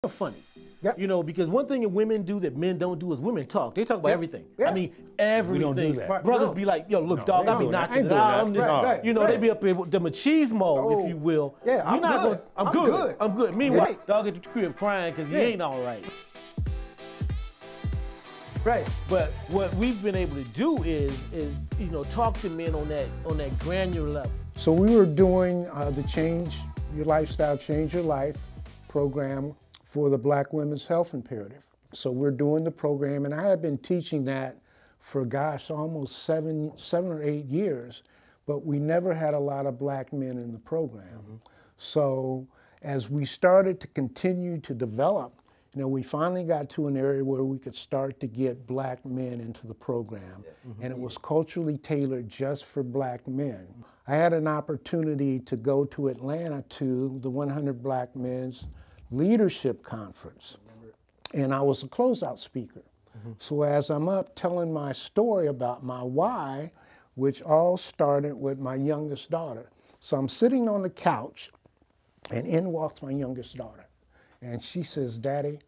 funny. Yep. You know, because one thing that women do that men don't do is women talk. They talk about everything. Yeah. I mean, everything. We don't do that. Brothers No. be like, yo, look, No, dog, they I be don't do that. knocking I ain't it doing out. that. I'm just, Right, you know, right. they be up there with the machismo, if you will. Yeah, I'm not good. I'm I'm good. good. I'm good. Meanwhile, Right. dog at the crib crying because he Yeah. ain't all right. Right. But what we've been able to do is you know, talk to men on that granular level. So we were doing the Change Your Lifestyle, Change Your Life program for the Black Women's Health Imperative. So we're doing the program, and I had been teaching that for, gosh, almost seven or 8 years, but we never had a lot of black men in the program. So as we started to continue to develop, you know, we finally got to an area where we could start to get black men into the program, and it was culturally tailored just for black men. I had an opportunity to go to Atlanta to the 100 Black Men's Leadership Conference, and I was a closeout speaker. So as I'm up telling my story about my why, which all started with my youngest daughter. So I'm sitting on the couch, and in walks my youngest daughter. And she says, "Daddy,"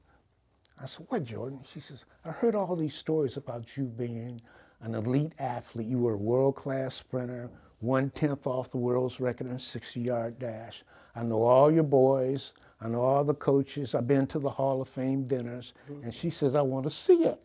I said, "What, Jordan?" She says, "I heard all these stories about you being an elite athlete. You were a world-class sprinter, 1/10 off the world's record in a 60-yard dash. I know all your boys. I know all the coaches. I've been to the Hall of Fame dinners." And she says, "I want to see it."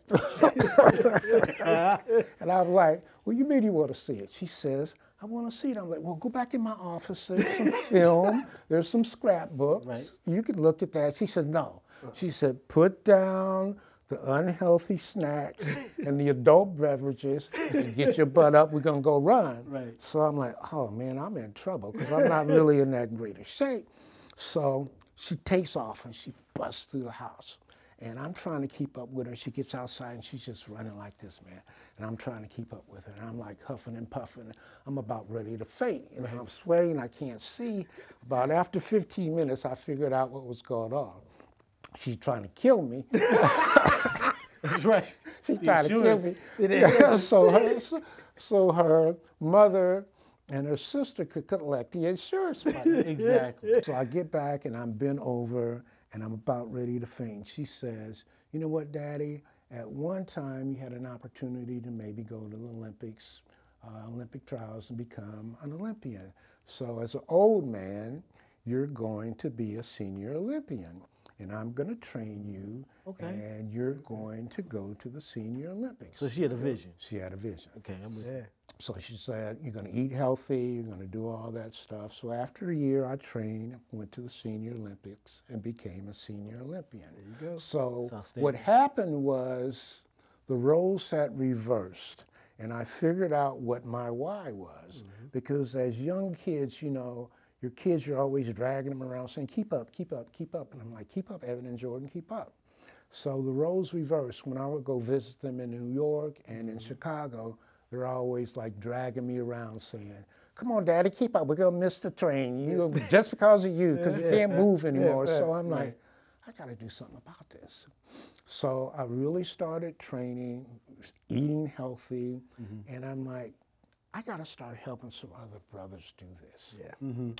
And I was like, "What do you mean you want to see it?" She says, "I want to see it." I'm like, "Well, go back in my office. There's some film. There's some scrapbooks. Right. You can look at that." She said, "No." She said, "Put down the unhealthy snacks and the adult beverages and get your butt up. We're going to go run." Right. So I'm like, "Oh, man, I'm in trouble because I'm not really in that great a shape." So she takes off and she busts through the house. And I'm trying to keep up with her. She gets outside and she's just running like this, man. And I'm trying to keep up with her. And I'm like huffing and puffing. I'm about ready to faint. You know, I'm sweating, I can't see. About after 15 minutes, I figured out what was going on. She's trying to kill me. That's right. She's trying to kill me. So her mother and her sister could collect the insurance money. Exactly. So I get back and I'm bent over and I'm about ready to faint. She says, "You know what, Daddy? At one time you had an opportunity to maybe go to the Olympics, Olympic trials and become an Olympian. So as an old man, you're going to be a senior Olympian. And I'm going to train you, and you're going to go to the Senior Olympics." So she had a vision. She had a vision. Okay, I'm with you. So she said, "You're going to eat healthy, you're going to do all that stuff." So after a year, I trained, went to the Senior Olympics, and became a Senior Olympian. There you go. So what happened was the roles had reversed, and I figured out what my why was. Because as young kids, you know, your kids, you're always dragging them around saying, "Keep up, keep up, keep up." And I'm like, "Keep up, Evan and Jordan, keep up." So the roles reversed. When I would go visit them in New York and in Chicago, they're always like dragging me around saying, "Come on, Daddy, keep up. We're going to miss the train, you know, just because of you, because you can't move anymore." So I'm like, I got to do something about this. So I really started training, eating healthy, and I'm like, I got to start helping some other brothers do this.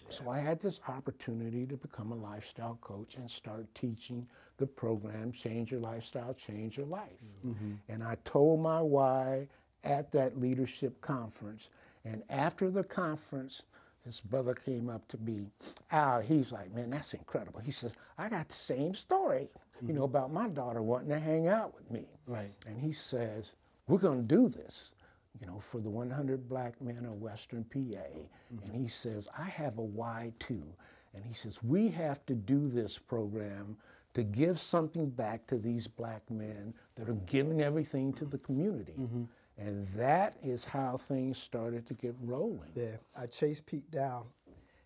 So I had this opportunity to become a lifestyle coach and start teaching the program, Change Your Lifestyle, Change Your Life. And I told my why at that leadership conference. And after the conference, this brother came up to me, Al, he's like, "Man, that's incredible." He says, "I got the same story, you know, about my daughter wanting to hang out with me." Right. And he says, "We're going to do this, you know, for the 100 Black Men of Western PA. And he says, "I have a why too." And he says, "We have to do this program to give something back to these black men that are giving everything to the community." And that is how things started to get rolling. Yeah, I chased Pete down.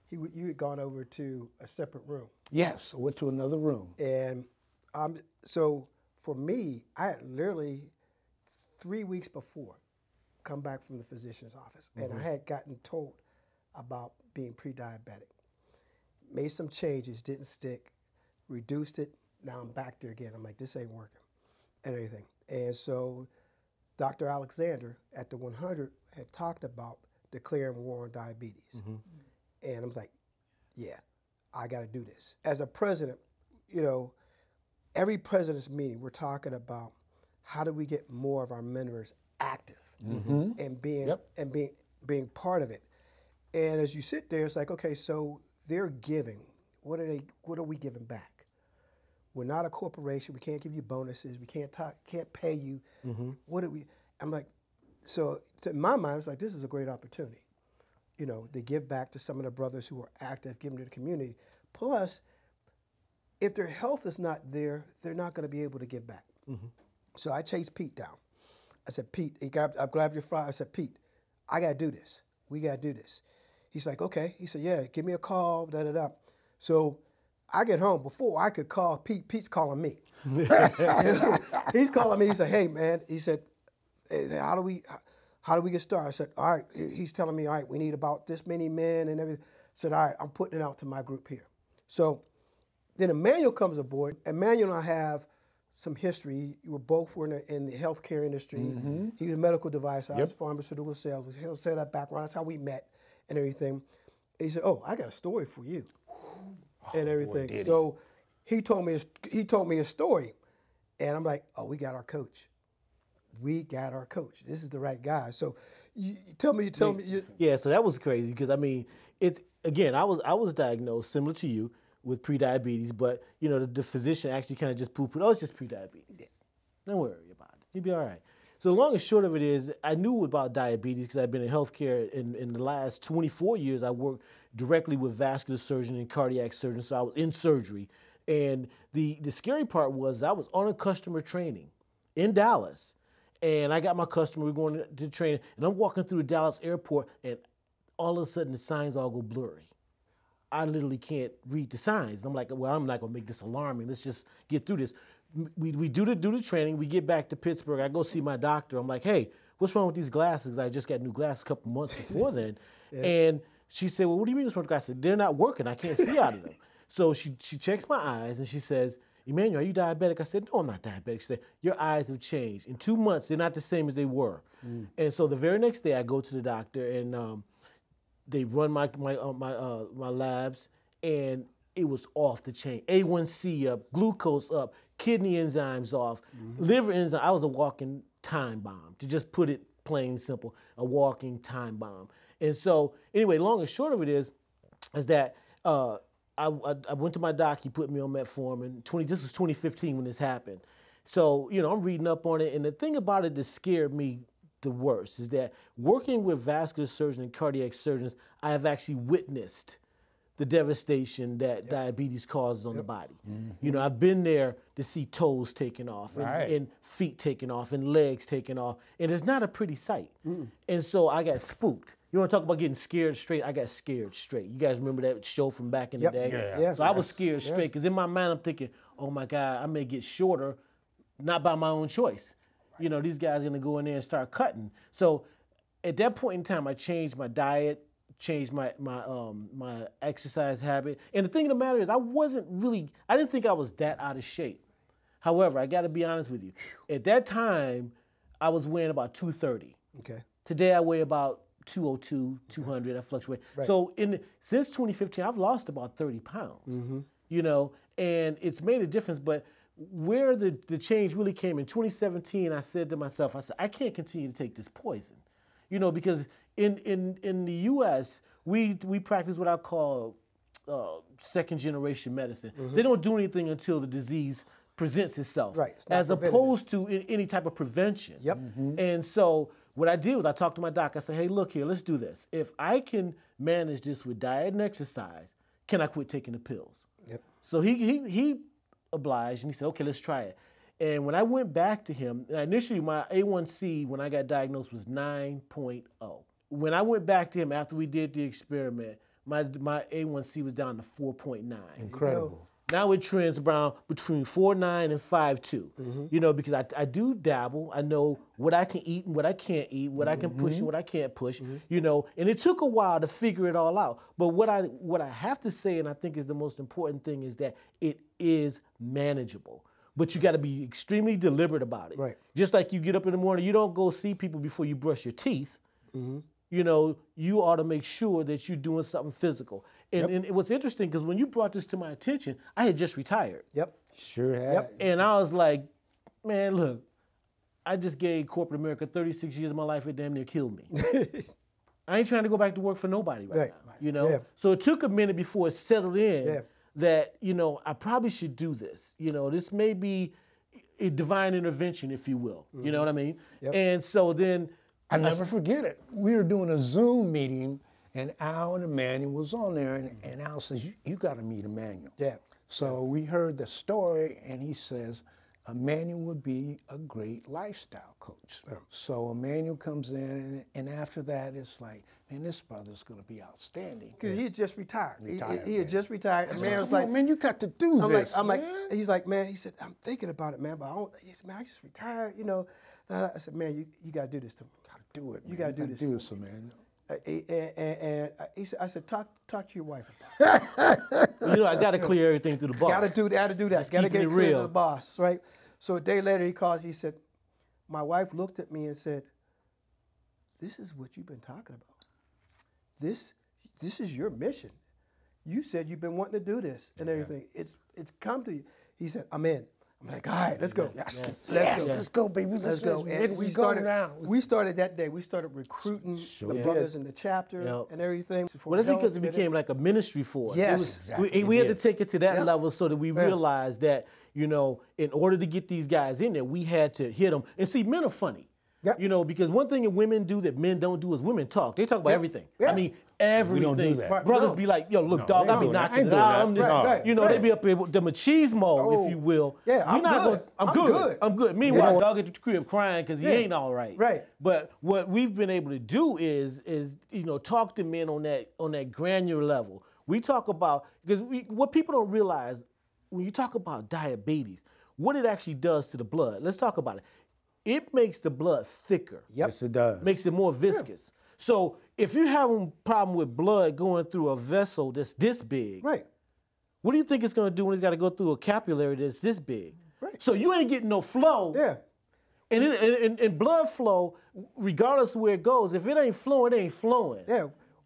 You had gone over to a separate room. Yes, I went to another room. And so for me, I had literally 3 weeks before come back from the physician's office, and I had gotten told about being pre-diabetic. Made some changes, didn't stick, reduced it. Now I'm back there again. I'm like, this ain't working, and everything. And so Dr. Alexander at the 100 had talked about declaring war on diabetes. And I was like, yeah, I got to do this. As a president, you know, every president's meeting, we're talking about how do we get more of our members active and being part of it. And as you sit there, it's like, okay, so they're giving. What are we giving back? We're not a corporation. We can't give you bonuses. We can't pay you. What do we? I'm like, so in my mind, it's like, this is a great opportunity, you know, to give back to some of the brothers who are active, giving to the community. Plus, if their health is not there, they're not going to be able to give back. So I chased Pete down. I said, Pete, I grabbed your file. I said, Pete, I got to do this. We got to do this. He's like, okay. He said, yeah, give me a call, da-da-da. So I get home. Before I could call Pete, Pete's calling me. He's calling me. He said, hey, man. He said, hey, how do we get started? I said, all right. He's telling me, all right, we need about this many men and everything. I said, all right, I'm putting it out to my group here. So then Emmanuel comes aboard. Emmanuel and I have some history. We both were in the healthcare industry. He was medical device. I was pharmaceutical sales. He'll say that background. That's how we met and everything. And he said, oh, I got a story for you and everything. Boy, so he told me a story. And I'm like, oh, we got our coach. We got our coach. This is the right guy. So you tell me. Yeah, so that was crazy because, I mean, again, I was diagnosed similar to you with prediabetes, but, you know, the physician actually kind of just poo-pooed, oh, it's just prediabetes. Yeah. Don't worry about it. You'll be all right. So the long and short of it is, I knew about diabetes because I've been in healthcare. In the last 24 years, I worked directly with vascular surgeons and cardiac surgeons, so I was in surgery. And the scary part was I was on a customer training in Dallas, and I got my customer, we're going to training, and I'm walking through the Dallas airport, and all of a sudden the signs all go blurry. I literally can't read the signs. And I'm like, well, I'm not gonna make this alarming. Let's just get through this. We do the training. We get back to Pittsburgh. I go see my doctor. I'm like, hey, what's wrong with these glasses? I just got new glasses a couple months before then. And she said, well, what do you mean what's wrong with the glasses? I said, they're not working. I can't see out of them. So she checks my eyes and she says, Emmanuel, are you diabetic? I said, no, I'm not diabetic. She said, your eyes have changed. In 2 months, they're not the same as they were. And so the very next day, I go to the doctor and they run my labs, and it was off the chain. A1C up, glucose up, kidney enzymes off, liver enzymes. I was a walking time bomb, to just put it plain simple, a walking time bomb. And so anyway, long and short of it is that I went to my doc. He put me on metformin. This was 2015 when this happened. So, you know, I'm reading up on it, and the thing about it that scared me the worst is that working with vascular surgeons and cardiac surgeons, I have actually witnessed the devastation that diabetes causes on the body. You know, I've been there to see toes taken off and feet taken off and legs taken off, and it's not a pretty sight. And so I got spooked. You want to talk about getting scared straight? I got scared straight. You guys remember that show from back in the day? So I was scared straight because in my mind I'm thinking, oh my God, I may get shorter, not by my own choice. You know, these guys are going to go in there and start cutting. So at that point in time, I changed my diet, changed my exercise habit. And the thing of the matter is, I didn't think I was that out of shape. However, I got to be honest with you. At that time, I was weighing about 230. Okay. Today, I weigh about 202, 200. I fluctuate. Right. So since 2015, I've lost about 30 pounds. You know, and it's made a difference. But where the change really came in 2017, I said to myself, I can't continue to take this poison, you know, because in the U.S. we practice what I call second generation medicine. They don't do anything until the disease presents itself, as opposed to any type of prevention. And so what I did was I talked to my doc. I said, hey, look here, let's do this. If I can manage this with diet and exercise, can I quit taking the pills? So he obliged, and he said, okay, let's try it. And when I went back to him, initially my A1C when I got diagnosed was 9.0. When I went back to him after we did the experiment, my A1C was down to 4.9. Incredible. Now it trends around between 4.9 and 5.2. You know, because I do dabble. I know what I can eat and what I can't eat, what I can push and what I can't push. You know, and it took a while to figure it all out. But what I have to say, and I think is the most important thing, is that it is manageable. But you got to be extremely deliberate about it. Just like you get up in the morning, you don't go see people before you brush your teeth. You know, you ought to make sure that you're doing something physical. And what's interesting, because when you brought this to my attention, I had just retired. Sure had. And I was like, man, look, I just gave corporate America 36 years of my life. It damn near killed me. I ain't trying to go back to work for nobody right now, you know? Yeah. So it took a minute before it settled in that, you know, I probably should do this. You know, this may be a divine intervention, if you will. You know what I mean? And so then... I never forget it. We were doing a Zoom meeting, and Al and Emmanuel was on there, and Al says, you got to meet Emmanuel. Yeah. So we heard the story, and he says, Emmanuel would be a great lifestyle coach. So Emmanuel comes in, and after that, it's like, man, this brother's going to be outstanding. Because he had just retired. He had just retired. And man was like, man, you got to do this. I'm like, he's like, man, he said, I'm thinking about it, man, but I don't, he said, man, I just retired, you know. I said, man, you got to do this to me. Got to do it. You got to do this. Do this, man. And he said, I said, talk to your wife about it. You know, I got to clear everything through the boss. Got to do that. Got to get it clear real to the boss, right? So a day later, he called. He said, my wife looked at me and said, this is what you've been talking about. This is your mission. You said you've been wanting to do this and everything. It's come to you. He said, I'm in. I'm like, all right, let's go. Let's go, baby. Let's go. And we started that day. We started recruiting the brothers in the chapter and everything. Well, that's because it became like a ministry for us. Yes. We had to take it to that level so that we realized that, you know, in order to get these guys in there, we had to hit them. And see, men are funny. You know, because one thing that women do that men don't do is women talk. They talk about everything. I mean, everything. We don't do that. Brothers be like, yo, look, dog, I be knocking it out. I'm this, you know, they be up there with the machismo, if you will. Yeah, I'm good. Meanwhile, dog at the crib crying because he ain't all right. Right. But what we've been able to do is you know, talk to men on that granular level. We talk about, because what people don't realize, when you talk about diabetes, what it actually does to the blood. Let's talk about it. It makes the blood thicker. Yes, it does. Makes it more viscous. So if you have a problem with blood going through a vessel that's this big, what do you think it's going to do when it's got to go through a capillary that's this big? So you ain't getting no flow. And blood flow, regardless of where it goes, if it ain't flowing, it ain't flowing.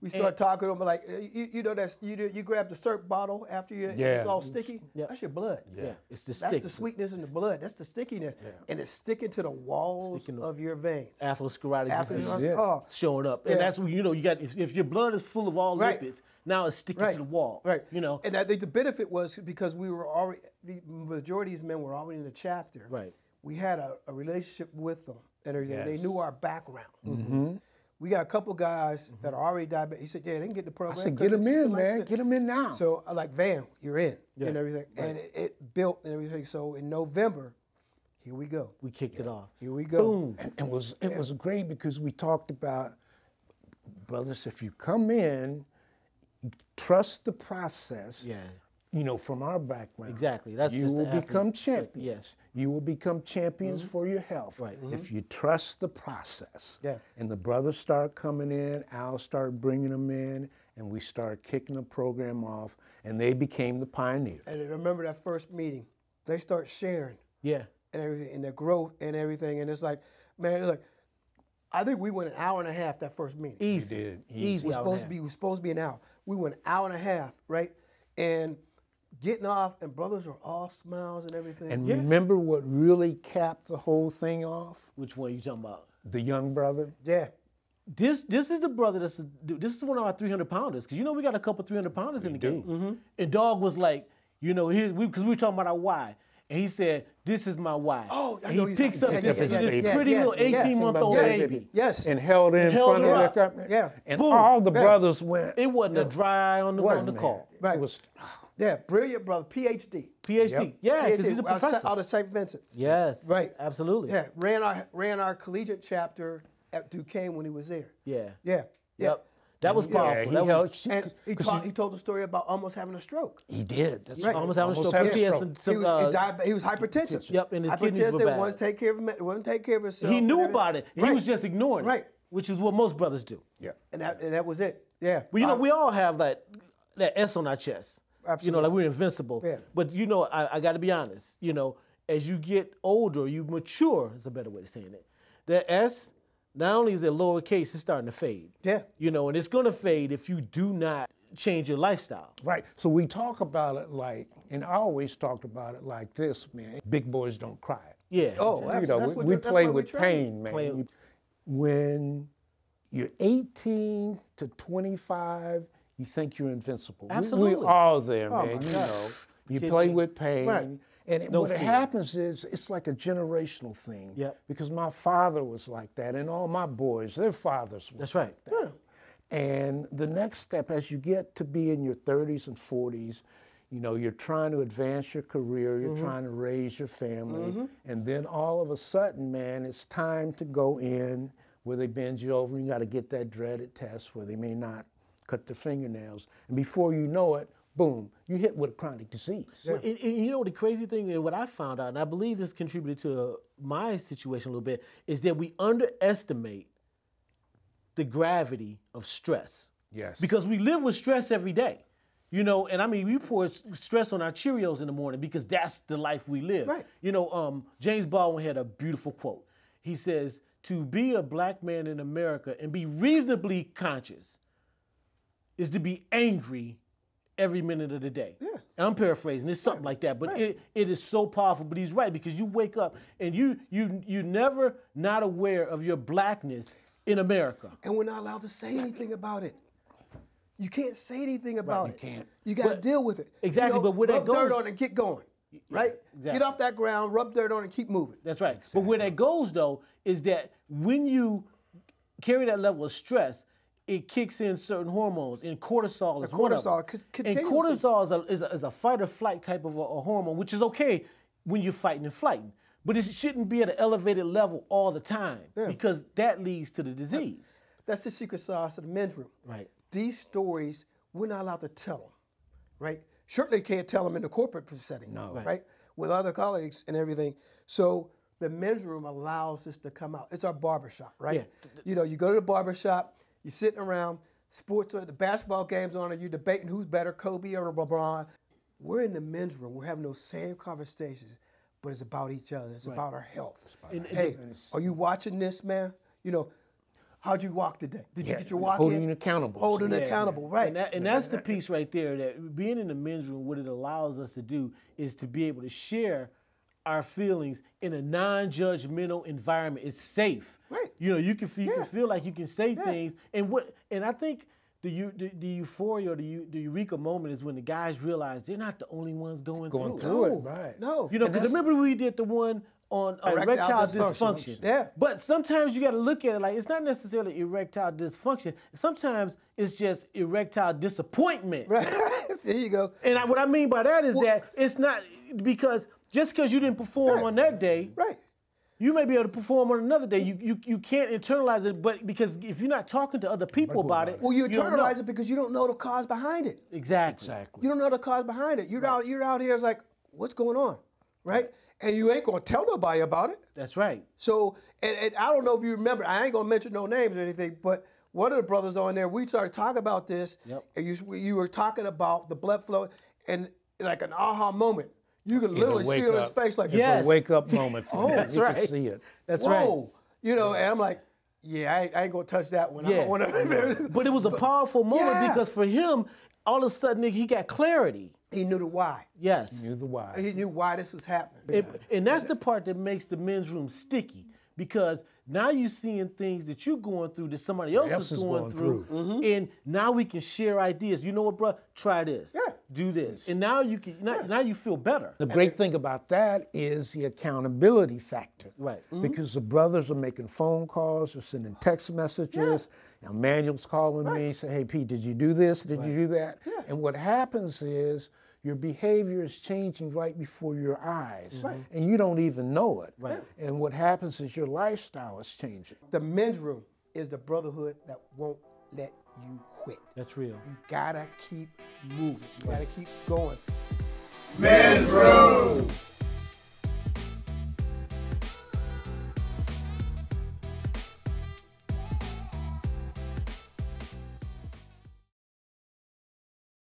We start talking to them like, you know, you grab the syrup bottle after it's all sticky. That's your blood. It's the That's the sweetness in the blood. That's the stickiness, and it's sticking to the walls of your veins. Atherosclerotic disease showing up, and that's when you know you got if your blood is full of all lipids, now it's sticking to the wall. You know, and I think the benefit was because we were already the majority of these men were already in the chapter. We had a relationship with them and everything. They knew our background. We got a couple guys that are already diabetic. He said, yeah, they can get the program. I said, get them in, man. Get them in now. So I like, Van, you're in and everything. And it built and everything. So in November, here we go. We kicked it off. Here we go. Boom. And it was great because we talked about, brothers, if you come in, you trust the process. You know, from our background. Exactly. That's you will become champions. Yes. You will become champions for your health. If you trust the process. And the brothers start coming in, Al started bringing them in, and we started kicking the program off, and they became the pioneers. And I remember that first meeting, they start sharing. And everything, and their growth and everything. And it's like, man, it's like, I think we went an hour and a half that first meeting. Easy. Easy. We're supposed to be an hour. We went an hour and a half, right? And getting off, and brothers are all smiles and everything. And remember what really capped the whole thing off? Which one are you talking about? The young brother. This is the brother this is one of our 300-pounders, because you know we got a couple 300-pounders in the game. And Dog was like, you know, because we were talking about our why. And he said, this is my why. And he picks up this pretty little 18-month-old baby. And held in front of the And boom, all the brothers went. It wasn't a dry on the call. It was, brilliant brother, PhD. Yeah, because he's a professor. Out of St. Vincent's. Yes, absolutely. Ran our collegiate chapter at Duquesne when he was there. Yep. That was powerful. He told the story about almost having a stroke. He did. That's almost having a stroke. He was hypertensive. And his kidneys were bad. Wasn't take care of himself. He knew about it. He was just ignoring it. Which is what most brothers do. And that was it. Well, you know, we all have that S on our chest. Absolutely. You know, like we're invincible. But you know, I got to be honest. You know, as you get older, you mature. Is a better way of saying it. The S. Not only is it lowercase, it's starting to fade. You know, and it's going to fade if you do not change your lifestyle. Right. So we talk about it like, and I always talked about it like this, man. Big boys don't cry. Yeah. Oh, You know, we play with pain, man. When you're 18 to 25, you think you're invincible. Absolutely. We all there, Oh, man. my You God. know, you play with pain. Right. And No what fear. happens is it's like a generational thing. Yep. Because my father was like that, and all my boys, their fathers were. That's right. Like that. And the next step, as you get to be in your 30s and 40s, you know, you're trying to advance your career, you're trying to raise your family, and then all of a sudden, man, it's time to go in where they bend you over. You got to get that dreaded test where they may not cut their fingernails. And before you know it, boom, you hit with a chronic disease. Well, and you know the crazy thing, and what I found out, and I believe this contributed to my situation a little bit, is that we underestimate the gravity of stress. Yes. Because we live with stress every day. You know, and I mean, we pour stress on our Cheerios in the morning because that's the life we live. Right. You know, James Baldwin had a beautiful quote. He says, "To be a black man in America and be reasonably conscious is to be angry every minute of the day." Yeah. And I'm paraphrasing. It's something like that, but it is so powerful. But he's right, because you wake up and you never not aware of your blackness in America. And we're not allowed to say anything about it. You can't say anything about it. You can't. You got to deal with it. Exactly, You know, but where that rub dirt goes- on it and get going. Right? exactly. Get off that ground, rub dirt on it, and keep moving. That's right. But where that goes, though, is that when you carry that level of stress, it kicks in certain hormones, and cortisol is one of them. Cortisol And continuously. cortisol is a fight or flight type of a hormone, which is okay when you're fighting and flighting. But it shouldn't be at an elevated level all the time, because that leads to the disease. That's the secret sauce of the men's room. Right. These stories, we're not allowed to tell them, right? Certainly can't tell them in the corporate setting, right? With other colleagues and everything. So the men's room allows this to come out. It's our barbershop, right? Yeah. You know, you go to the barbershop, you're sitting around, the basketball game's on, and you're debating who's better, Kobe or LeBron. We're in the men's room. We're having those same conversations, but it's about each other. It's about our health. Hey, are you watching this, man? You know, how'd you walk today? Did you get your walk Holding in? you accountable. Holding accountable, right. And that's the piece right there, that being in the men's room, what it allows us to do is to be able to share our feelings in a non-judgmental environment. It's safe. Right. You know, you can feel like you can say things. And I think the euphoria or the eureka moment is when the guys realize they're not the only ones going through it. Right. No. You know, because remember we did the one on erectile dysfunction. Yeah. But sometimes you got to look at it like it's not necessarily erectile dysfunction. Sometimes it's just erectile disappointment. Right. There you go. And what I mean by that is that it's not because just because you didn't perform on that day, Right. you may be able to perform on another day. You can't internalize it, but because if you're not talking to other people about it, Well, you don't know. internalize it because you don't know the cause behind it. Exactly. You don't know the cause behind it. You're out here, it's like, what's going on? Right? And you ain't gonna tell nobody about it. That's right. So, and I don't know if you remember, I ain't gonna mention no names or anything, but one of the brothers on there, we started talking about this, and you were talking about the blood flow, and like an aha moment. You could literally see it on his face like, Yes. It's a wake-up moment for him. That's You right. can see it. That's right. whoa. You know, and I'm like, yeah, I ain't gonna touch that one. I Yeah. don't wanna But it was a powerful moment Yeah. because for him, all of a sudden he got clarity. He knew the why. Yes. Knew the why. He knew why this was happening. And that's the part that makes the men's room sticky, because now you're seeing things that you're going through that somebody else is going through. And now we can share ideas. You know what, bro? Try this. Yeah. Do this. And now you can now you feel better. The great thing about that is the accountability factor. Right. Because the brothers are making phone calls, they're sending text messages. Manuel's calling me, say, hey, Pete, did you do this? Did you do that? Yeah. And what happens is your behavior is changing right before your eyes. And you don't even know it. Right. And what happens is your lifestyle is changing. The men's room is the brotherhood that won't let you quit. That's real. You gotta keep moving. You gotta keep going. Men's Room.